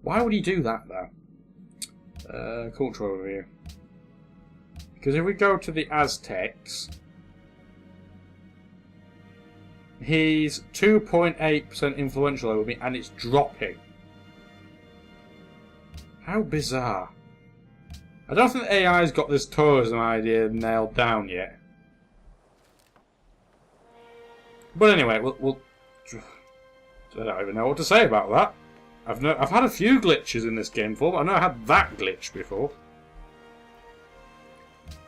Why would he do that, though? Culture overview. Because if we go to the Aztecs, he's 2.8% influential over me, and it's dropping. How bizarre. I don't think the AI's got this tourism idea nailed down yet. But anyway, we'll I don't even know what to say about that. I've had a few glitches in this game before, but I've never had that glitch before.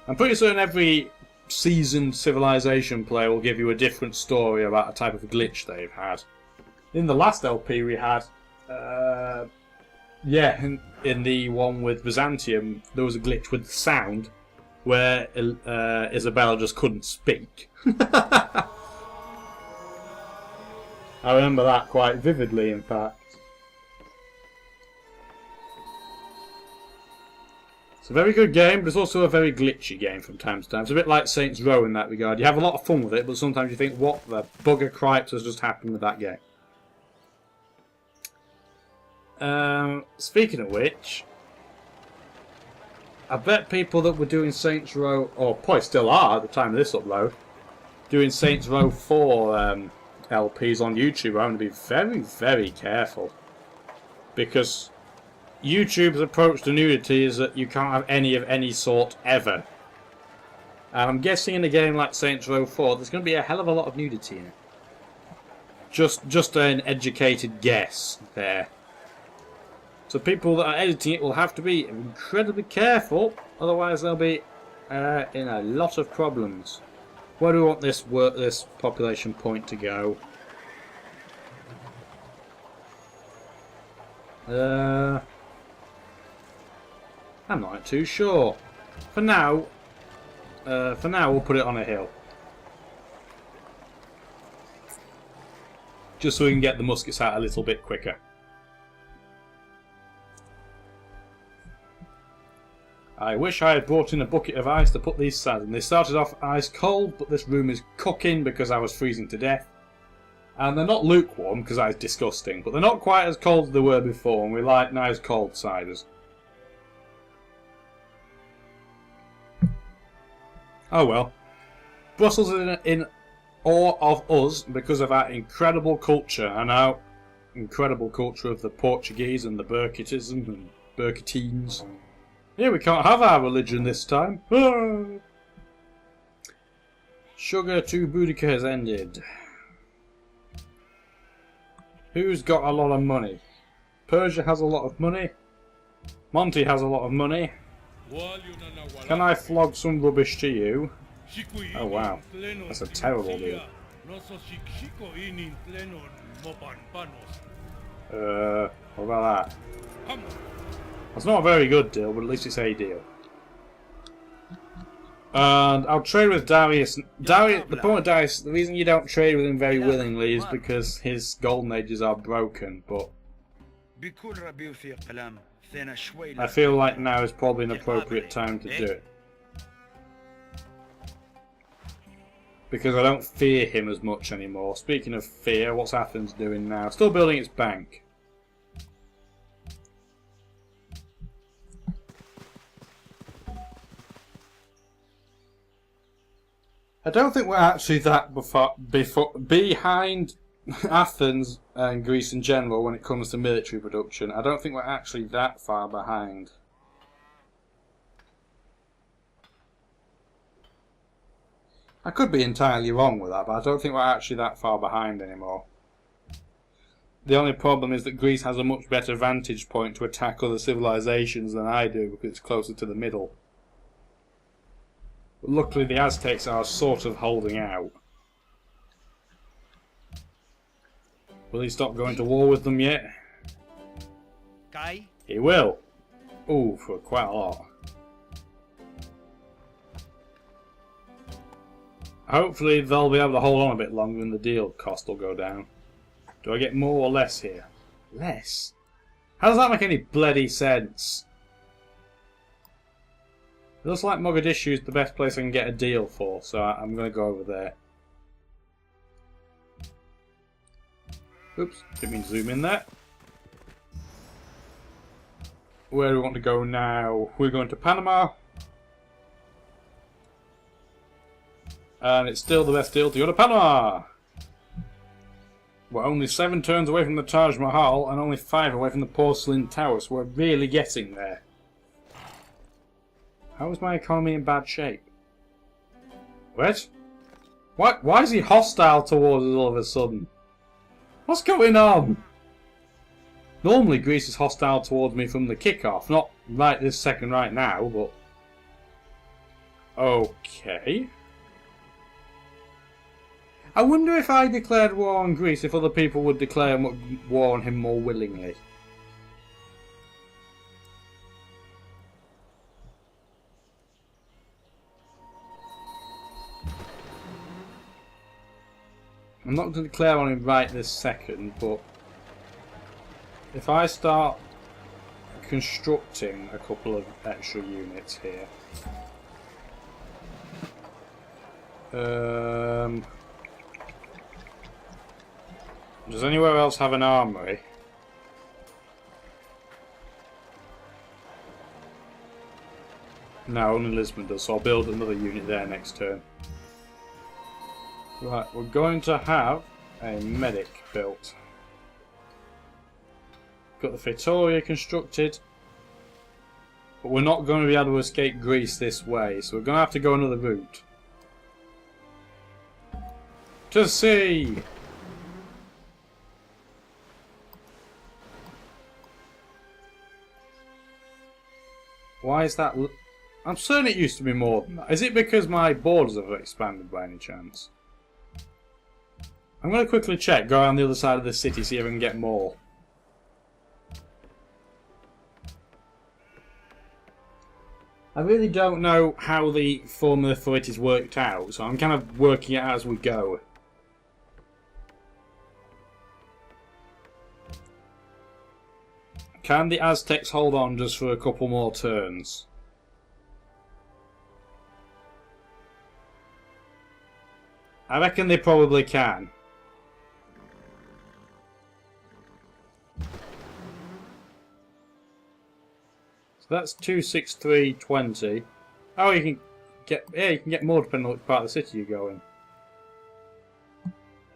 I'm pretty certain every seasoned Civilization player will give you a different story about a type of glitch they've had. In the last LP we had, in the one with Byzantium, there was a glitch with sound where Isabella just couldn't speak. I remember that quite vividly, in fact. It's a very good game, but it's also a very glitchy game from time to time. It's a bit like Saints Row in that regard. You have a lot of fun with it, but sometimes you think, what the bugger cripes has just happened with that game? Speaking of which, I bet people that were doing Saints Row, or probably still are at the time of this upload, doing Saints Row 4 LPs on YouTube are going to be very, very careful. Because YouTube's approach to nudity is that you can't have any sort ever. And I'm guessing in a game like Saints Row 4 there's going to be a hell of a lot of nudity in it. Just an educated guess there. So people that are editing it will have to be incredibly careful, otherwise they'll be in a lot of problems. Where do we want this population point to go? I'm not too sure. For now we'll put it on a hill, just so we can get the muskets out a little bit quicker. I wish I had brought in a bucket of ice to put these aside. And they started off ice cold, but this room is cooking because I was freezing to death. And they're not lukewarm because that is disgusting, but they're not quite as cold as they were before, and we like nice cold ciders. Oh well. Brussels is in awe of us because of our incredible culture, and our incredible culture of the Portuguese and the Burkittism and Burkittines. Yeah, we can't have our religion this time. Ah! Sugar to Boudica has ended. Who's got a lot of money? Persia has a lot of money. Monty has a lot of money. Can I flog some rubbish to you? Oh wow, that's a terrible deal. What about that? That's not a very good deal, but at least it's a deal. And I'll trade with Darius. The point of Darius, the reason you don't trade with him very willingly is because his golden ages are broken, but I feel like now is probably an appropriate time to do it. Because I don't fear him as much anymore. Speaking of fear, what's Athens doing now? Still building its bank. I don't think we're actually that behind Athens and Greece in general when it comes to military production. I don't think we're actually that far behind. I could be entirely wrong with that, but I don't think we're actually that far behind anymore. The only problem is that Greece has a much better vantage point to attack other civilizations than I do because it's closer to the middle. But luckily the Aztecs are sort of holding out. Will he stop going to war with them yet? He will. Ooh, for quite a lot. Hopefully they'll be able to hold on a bit longer and the deal cost will go down. Do I get more or less here? Less? How does that make any bloody sense? It looks like Mogadishu is the best place I can get a deal for, so I'm going to go over there. Oops, didn't mean to zoom in there. where do we want to go now? We're going to Panama. And it's still the best deal to go to Panama. We're only 7 turns away from the Taj Mahal and only 5 away from the Porcelain Tower, so we're really getting there. How is my economy in bad shape? What? Why is he hostile towards us all of a sudden? What's going on? Normally Greece is hostile towards me from the kickoff, not right this second right now, but... Okay. I wonder if I declared war on Greece, if other people would declare war on him more willingly. I'm not going to declare on him right this second, but if I start constructing a couple of extra units here... Does anywhere else have an armory? No, only Lisbon does, so I'll build another unit there next turn. Right, we're going to have a medic built. Got the Feitoria constructed. But we're not going to be able to escape Greece this way, so we're going to have to go another route. To sea! Why is that? I'm certain it used to be more than that. Is it because my borders have expanded by any chance? I'm going to quickly check, go around the other side of the city, see if I can get more. I really don't know how the formula for it is worked out, so I'm kind of working it out as we go. Can the Aztecs hold on just for a couple more turns? I reckon they probably can. So that's 26320. Oh, you can get more depending on which part of the city you go in.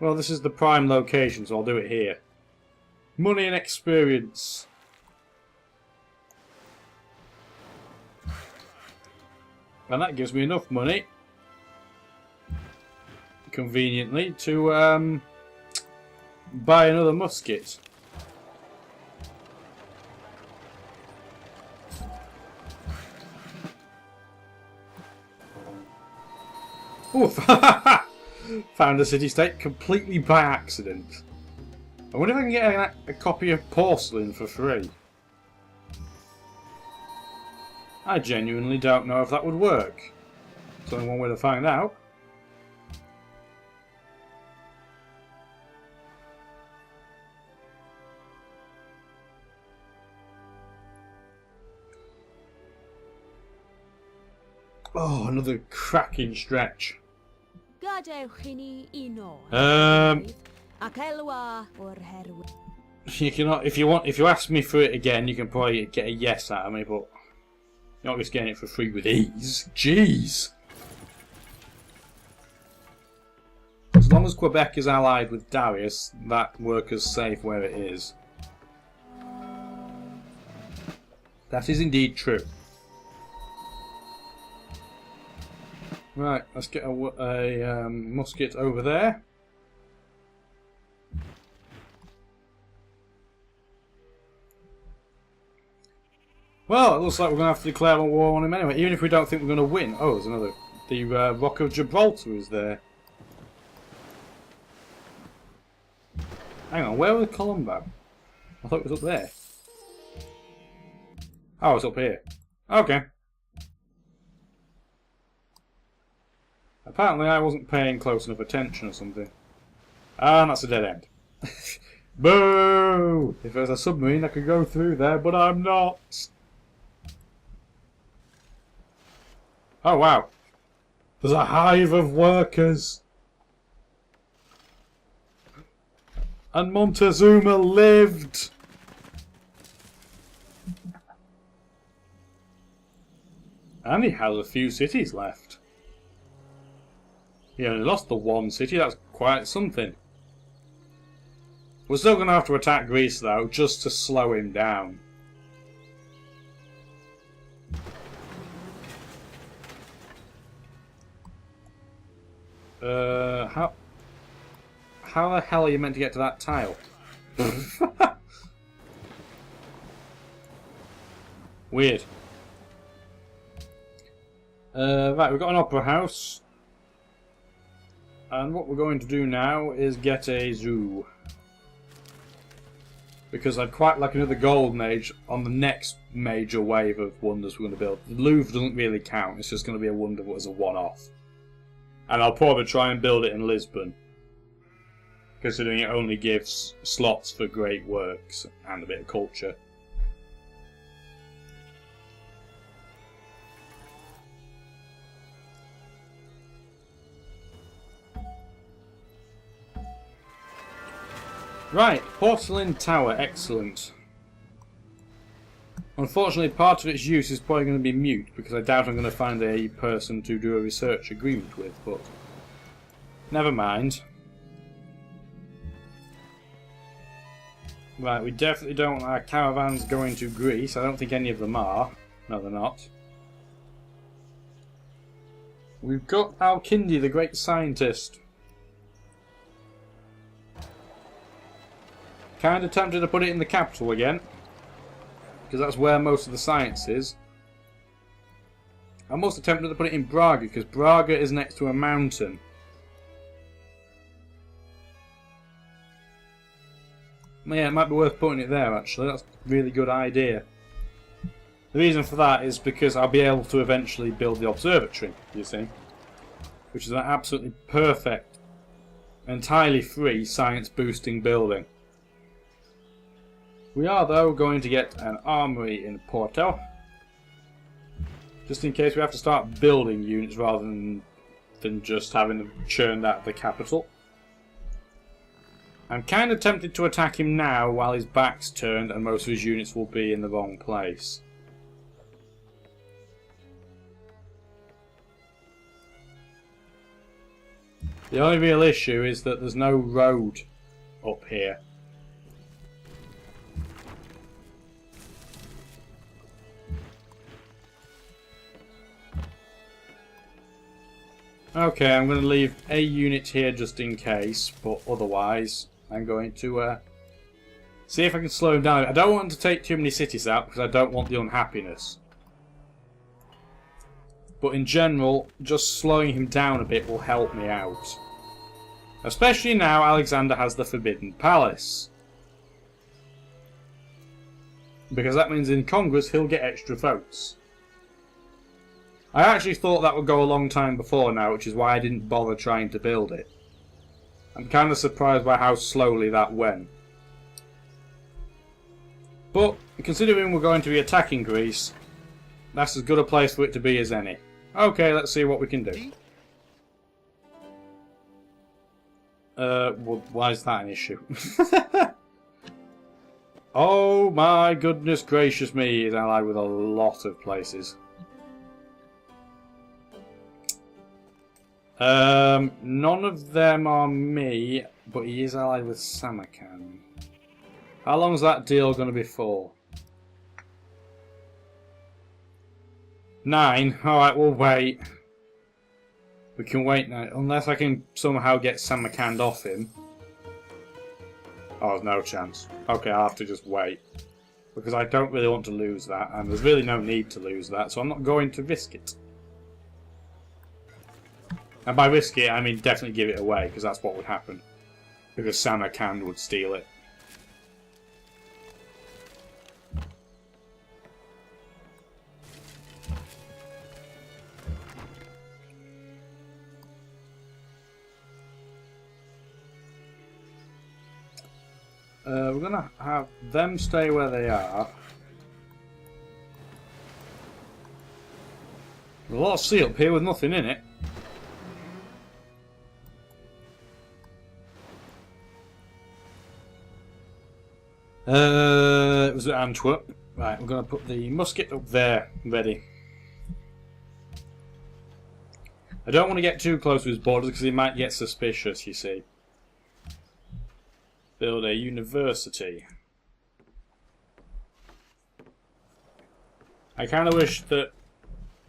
Well, this is the prime location, so I'll do it here. Money and experience. And that gives me enough money, conveniently, to buy another musket. Oof! Found a city-state completely by accident. I wonder if I can get a copy of porcelain for free. I genuinely don't know if that would work. There's only one way to find out. Oh, another cracking stretch. You cannot. If you ask me for it again, you can probably get a yes out of me, but you're not just getting it for free with ease. Jeez. As long as Quebec is allied with Darius, that worker's safe where it is. That is indeed true. Right, let's get a musket over there. Well, it looks like we're going to have to declare a war on him anyway, even if we don't think we're going to win. Oh, there's another. The Rock of Gibraltar is there. Hang on, where was Colombo? I thought it was up there. Oh, it's up here. Okay. Apparently I wasn't paying close enough attention or something. And that's a dead end. Boo! If there's a submarine I could go through there, but I'm not. Oh wow. There's a hive of workers. And Montezuma lived. And he has a few cities left. He only lost the one city, that's quite something. We're still going to have to attack Greece though, just to slow him down. How the hell are you meant to get to that tile? Weird. Right, we've got an opera house. And what we're going to do now is get a zoo. Because I'd quite like another golden age on the next major wave of wonders we're going to build. The Louvre doesn't really count, it's just going to be a wonder as a one-off. And I'll probably try and build it in Lisbon, considering it only gives slots for great works and a bit of culture. Right, porcelain tower, excellent. Unfortunately, part of its use is probably going to be mute, because I doubt I'm going to find a person to do a research agreement with, but never mind. Right, we definitely don't want our caravans going to Greece. I don't think any of them are. No, they're not. We've got Al-Kindi, the great scientist. Kind of tempted to put it in the capital again, because that's where most of the science is. I'm also tempted to put it in Braga, because Braga is next to a mountain. Yeah, it might be worth putting it there actually, that's a really good idea. The reason for that is because I'll be able to eventually build the observatory, you see. Which is an absolutely perfect, entirely free science boosting building. We are though going to get an armory in Porto, just in case we have to start building units rather than just having them churned out of the capital. I'm kind of tempted to attack him now while his back's turned and most of his units will be in the wrong place. The only real issue is that there's no road up here. Okay, I'm going to leave a unit here just in case, but otherwise I'm going to see if I can slow him down. I don't want to take too many cities out because I don't want the unhappiness. But in general, just slowing him down a bit will help me out. Especially now Alexander has the Forbidden Palace. Because that means in Congress he'll get extra votes. I actually thought that would go a long time before now, which is why I didn't bother trying to build it. I'm kind of surprised by how slowly that went. But, considering we're going to be attacking Greece, that's as good a place for it to be as any. Okay, let's see what we can do. Well, why is that an issue? Oh my goodness gracious me, he's allied with a lot of places. None of them are me, but he is allied with Samarkand. How long is that deal going to be for? 9. Alright, we'll wait. We can wait now, unless I can somehow get Samarkand off him. Oh, there's no chance. Okay, I'll have to just wait. Because I don't really want to lose that, and there's really no need to lose that, so I'm not going to risk it. And by risk it, I mean definitely give it away, because that's what would happen. Because Samarkand would steal it. We're going to have them stay where they are. There's a lot of sea up here with nothing in it. It was at Antwerp. Right, we're going to put the musket up there, ready. I don't want to get too close to his borders because he might get suspicious, you see. Build a university. I kind of wish that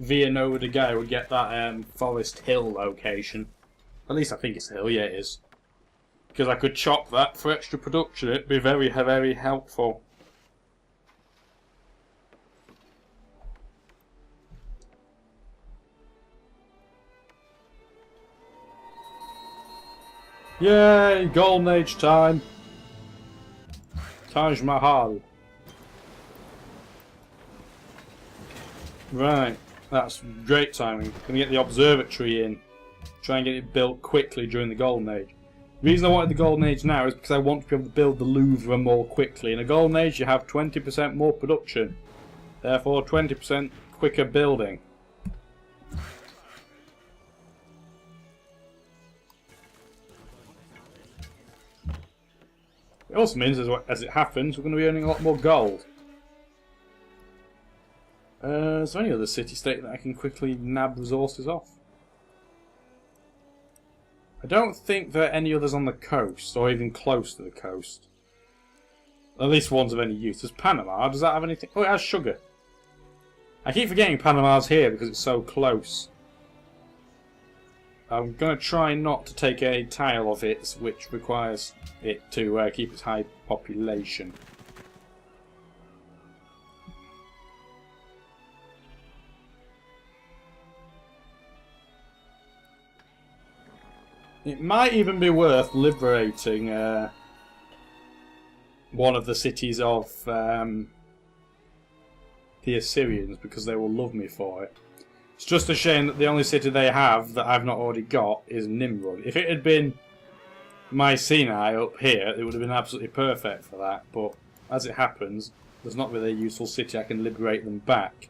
Villanova de Gaia would get that Forest Hill location. At least I think it's a hill, yeah it is. Because I could chop that for extra production, it'd be very, very helpful. Yay! Golden Age time! Taj Mahal. Right, that's great timing. Gonna get the observatory in. Try and get it built quickly during the Golden Age. The reason I wanted the Golden Age now is because I want to be able to build the Louvre more quickly. In a Golden Age you have 20% more production. Therefore 20% quicker building. It also means, as it happens, we're going to be earning a lot more gold. Is there any other city-state that I can quickly nab resources off? I don't think there are any others on the coast, or even close to the coast. At least ones of any use. There's Panama. Does that have anything? Oh, it has sugar. I keep forgetting Panama's here because it's so close. I'm going to try not to take a tile of it, which requires it to keep its high population. It might even be worth liberating one of the cities of the Assyrians, because they will love me for it. It's just a shame that the only city they have that I've not already got is Nimrod. If it had been Mycenae up here, it would have been absolutely perfect for that, but as it happens, there's not really a useful city I can liberate them back.